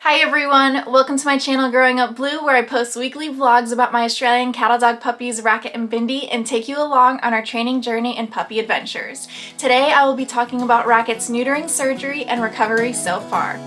Hi everyone, welcome to my channel Growing Up Blue, where I post weekly vlogs about my Australian cattle dog puppies Rocket and Bindi and take you along on our training journey and puppy adventures. Today I will be talking about Rocket's neutering surgery and recovery so far.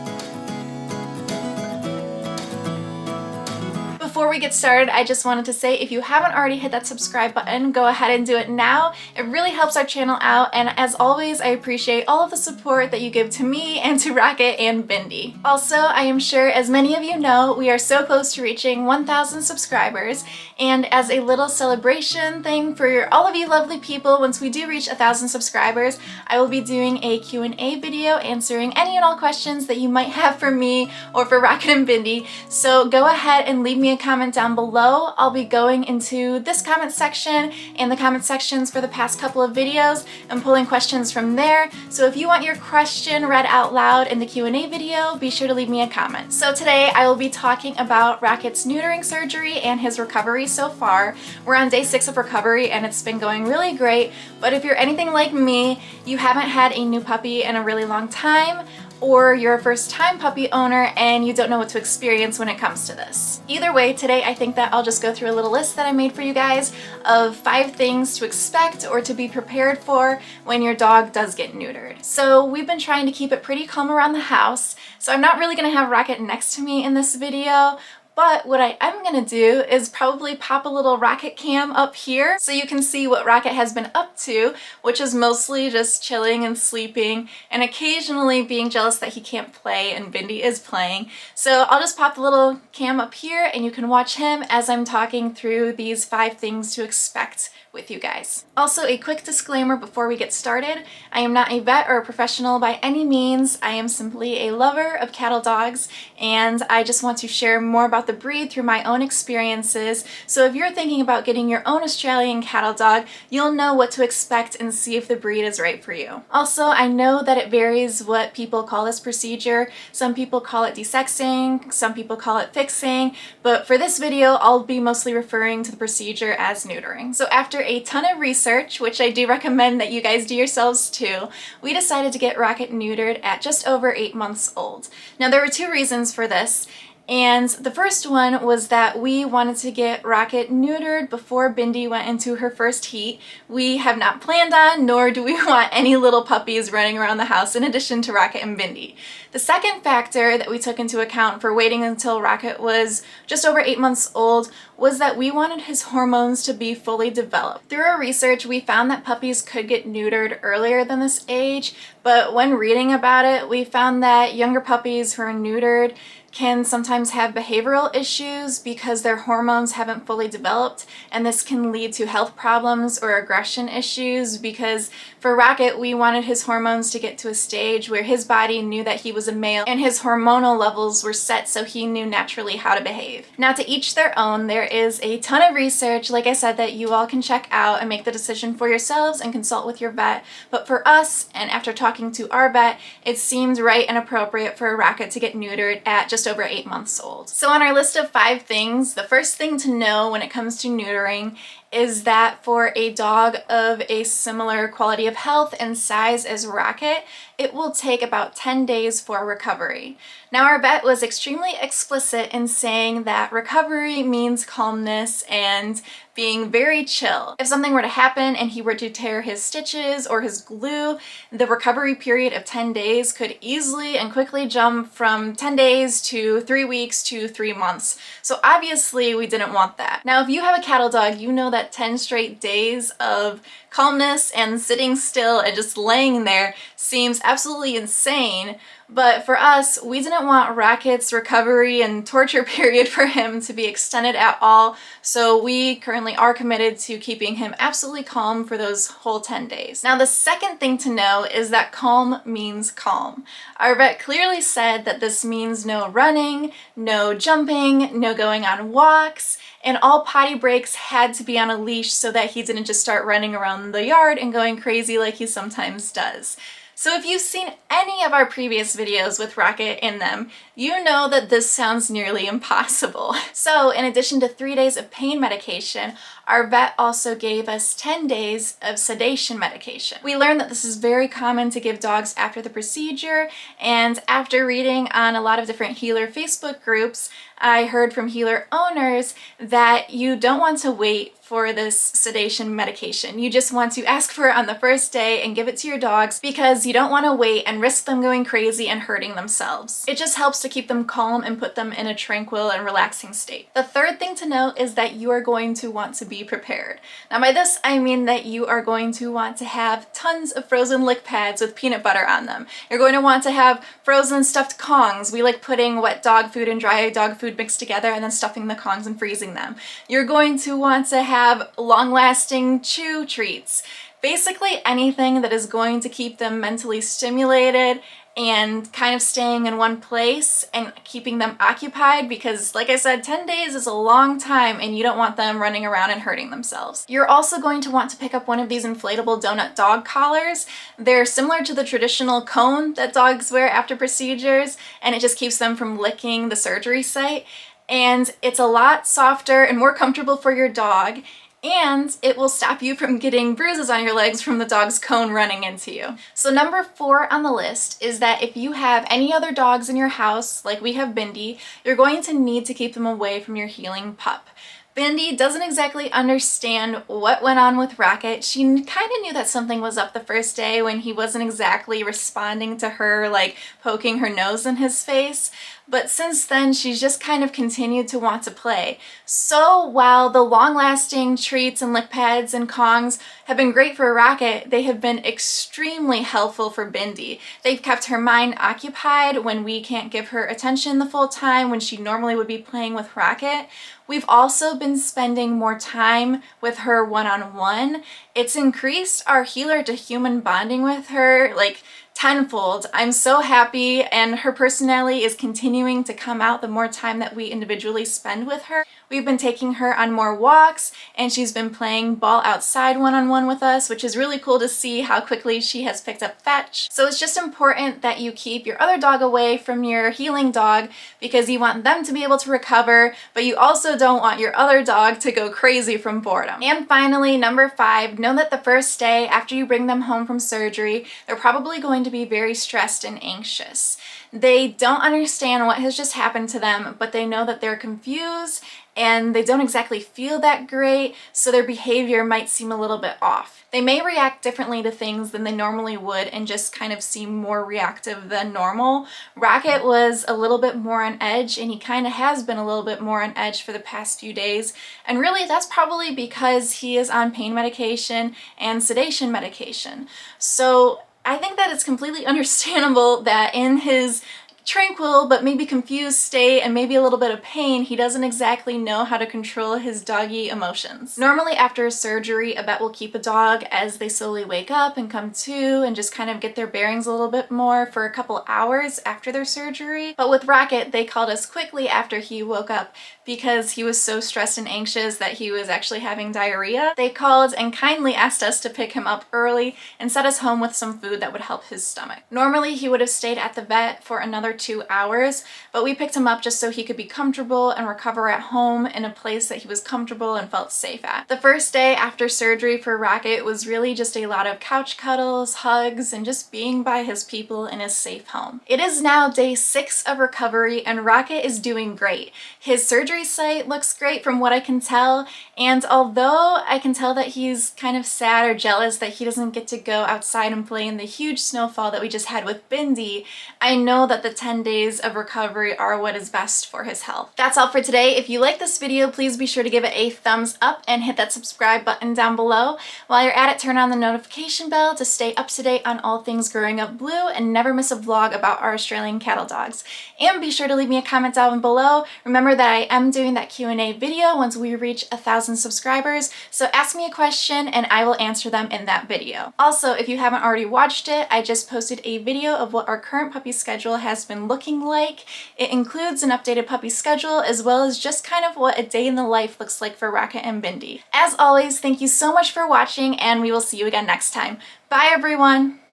Before we get started, I just wanted to say if you haven't already hit that subscribe button, go ahead and do it now. It really helps our channel out, and as always, I appreciate all of the support that you give to me and to Rocket and Bindi. Also, I am sure as many of you know, we are so close to reaching 1,000 subscribers, and as a little celebration thing for all of you lovely people, once we do reach 1,000 subscribers, I will be doing a Q&A video answering any and all questions that you might have for me or for Rocket and Bindi. So go ahead and leave me a comment down below. I'll be going into this comment section and the comment sections for the past couple of videos and pulling questions from there. So if you want your question read out loud in the Q&A video, be sure to leave me a comment. So today I will be talking about Rocket's neutering surgery and his recovery so far. We're on day 6 of recovery and it's been going really great, but if you're anything like me, you haven't had a new puppy in a really long time, or you're a first-time puppy owner and you don't know what to experience when it comes to this. Either way, today I think that I'll just go through a little list that I made for you guys of 5 things to expect or to be prepared for when your dog does get neutered. So we've been trying to keep it pretty calm around the house, so I'm not really going to have Rocket next to me in this video. But what I am going to do is probably pop a little Rocket cam up here so you can see what Rocket has been up to, which is mostly just chilling and sleeping and occasionally being jealous that he can't play and Bindi is playing. So I'll just pop the little cam up here and you can watch him as I'm talking through these 5 things to expect with you guys. Also, a quick disclaimer before we get started. I am not a vet or a professional by any means. I am simply a lover of cattle dogs, and I just want to share more about the breed through my own experiences. So if you're thinking about getting your own Australian cattle dog, you'll know what to expect and see if the breed is right for you. Also, I know that it varies what people call this procedure. Some people call it desexing, some people call it fixing, but for this video, I'll be mostly referring to the procedure as neutering. So after a ton of research, which I do recommend that you guys do yourselves too, we decided to get Rocket neutered at just over 8 months old. Now there were 2 reasons for this. And the first one was that we wanted to get Rocket neutered before Bindi went into her first heat. We have not planned on, nor do we want any little puppies running around the house in addition to Rocket and Bindi. The second factor that we took into account for waiting until Rocket was just over 8 months old was that we wanted his hormones to be fully developed. Through our research, we found that puppies could get neutered earlier than this age, but when reading about it, we found that younger puppies who are neutered can sometimes have behavioral issues because their hormones haven't fully developed, and this can lead to health problems or aggression issues because for Rocket, we wanted his hormones to get to a stage where his body knew that he was a male and his hormonal levels were set so he knew naturally how to behave. Now, to each their own, there is a ton of research, like I said, that you all can check out and make the decision for yourselves and consult with your vet. But for us, and after talking to our vet, it seemed right and appropriate for Rocket to get neutered at just over 8 months old. So on our list of 5 things, the first thing to know when it comes to neutering is that for a dog of a similar quality of health and size as Rocket, it will take about 10 days for recovery. Now, our vet was extremely explicit in saying that recovery means calmness and being very chill. If something were to happen and he were to tear his stitches or his glue, the recovery period of 10 days could easily and quickly jump from 10 days to 3 weeks to 3 months. So obviously we didn't want that. Now, if you have a cattle dog, you know that 10 straight days of calmness and sitting still and just laying there seems absolutely insane. But for us, we didn't want Rocket's recovery and torture period for him to be extended at all, so we currently are committed to keeping him absolutely calm for those whole 10 days. Now, the second thing to know is that calm means calm. Our vet clearly said that this means no running, no jumping, no going on walks, and all potty breaks had to be on a leash so that he didn't just start running around the yard and going crazy like he sometimes does. So if you've seen any of our previous videos with Rocket in them, you know that this sounds nearly impossible. So in addition to 3 days of pain medication, our vet also gave us 10 days of sedation medication. We learned that this is very common to give dogs after the procedure, and after reading on a lot of different healer Facebook groups, I heard from healer owners that you don't want to wait for this sedation medication. You just want to ask for it on the first day and give it to your dogs because you don't want to wait and risk them going crazy and hurting themselves. It just helps to keep them calm and put them in a tranquil and relaxing state. The third thing to note is that you are going to want to be prepared. Now by this I mean that you are going to want to have tons of frozen lick pads with peanut butter on them. You're going to want to have frozen stuffed Kongs. We like putting wet dog food and dry dog food mixed together and then stuffing the Kongs and freezing them. You're going to want to have long-lasting chew treats. Basically anything that is going to keep them mentally stimulated and kind of staying in one place and keeping them occupied, because like I said, 10 days is a long time and you don't want them running around and hurting themselves. You're also going to want to pick up one of these inflatable donut dog collars. They're similar to the traditional cone that dogs wear after procedures, and it just keeps them from licking the surgery site. And it's a lot softer and more comfortable for your dog, and it will stop you from getting bruises on your legs from the dog's cone running into you. So number 4 on the list is that if you have any other dogs in your house, like we have Bindi, you're going to need to keep them away from your healing pup. Bindi doesn't exactly understand what went on with Rocket. She kind of knew that something was up the first day when he wasn't exactly responding to her, like poking her nose in his face. But since then, she's just kind of continued to want to play. So while the long-lasting treats and lick pads and Kongs have been great for Rocket, they have been extremely helpful for Bindi. They've kept her mind occupied when we can't give her attention the full time when she normally would be playing with Rocket. We've also been spending more time with her one-on-one. It's increased our healer to human bonding with her, like, tenfold. I'm so happy, and her personality is continuing to come out the more time that we individually spend with her. We've been taking her on more walks, and she's been playing ball outside one-on-one with us, which is really cool to see how quickly she has picked up fetch. So it's just important that you keep your other dog away from your healing dog because you want them to be able to recover, but you also don't want your other dog to go crazy from boredom. And finally, number 5, know that the first day after you bring them home from surgery, they're probably going to be very stressed and anxious. They don't understand what has just happened to them, but they know that they're confused and they don't exactly feel that great, so their behavior might seem a little bit off. They may react differently to things than they normally would and just kind of seem more reactive than normal. Rocket was a little bit more on edge, and he kind of has been a little bit more on edge for the past few days, and really that's probably because he is on pain medication and sedation medication. So I think that it's completely understandable that in his tranquil but maybe confused state and maybe a little bit of pain, he doesn't exactly know how to control his doggy emotions. Normally after a surgery, a vet will keep a dog as they slowly wake up and come to and just kind of get their bearings a little bit more for a couple hours after their surgery. But with Rocket, they called us quickly after he woke up because he was so stressed and anxious that he was actually having diarrhea. They called and kindly asked us to pick him up early and set us home with some food that would help his stomach. Normally he would have stayed at the vet for another 2 hours, but we picked him up just so he could be comfortable and recover at home in a place that he was comfortable and felt safe at. The first day after surgery for Rocket was really just a lot of couch cuddles, hugs, and just being by his people in his safe home. It is now day 6 of recovery, and Rocket is doing great. His surgery site looks great from what I can tell, and although I can tell that he's kind of sad or jealous that he doesn't get to go outside and play in the huge snowfall that we just had with Bindi, I know that the 10 days of recovery are what is best for his health. That's all for today. If you like this video, please be sure to give it a thumbs up and hit that subscribe button down below. While you're at it, turn on the notification bell to stay up to date on all things growing up blue and never miss a vlog about our Australian cattle dogs. And be sure to leave me a comment down below. Remember that I am doing that Q&A video once we reach 1,000 subscribers, so ask me a question and I will answer them in that video. Also, if you haven't already watched it, I just posted a video of what our current puppy schedule has been looking like. It includes an updated puppy schedule as well as just kind of what a day in the life looks like for Rocket and Bindi. As always, thank you so much for watching, and we will see you again next time. Bye everyone!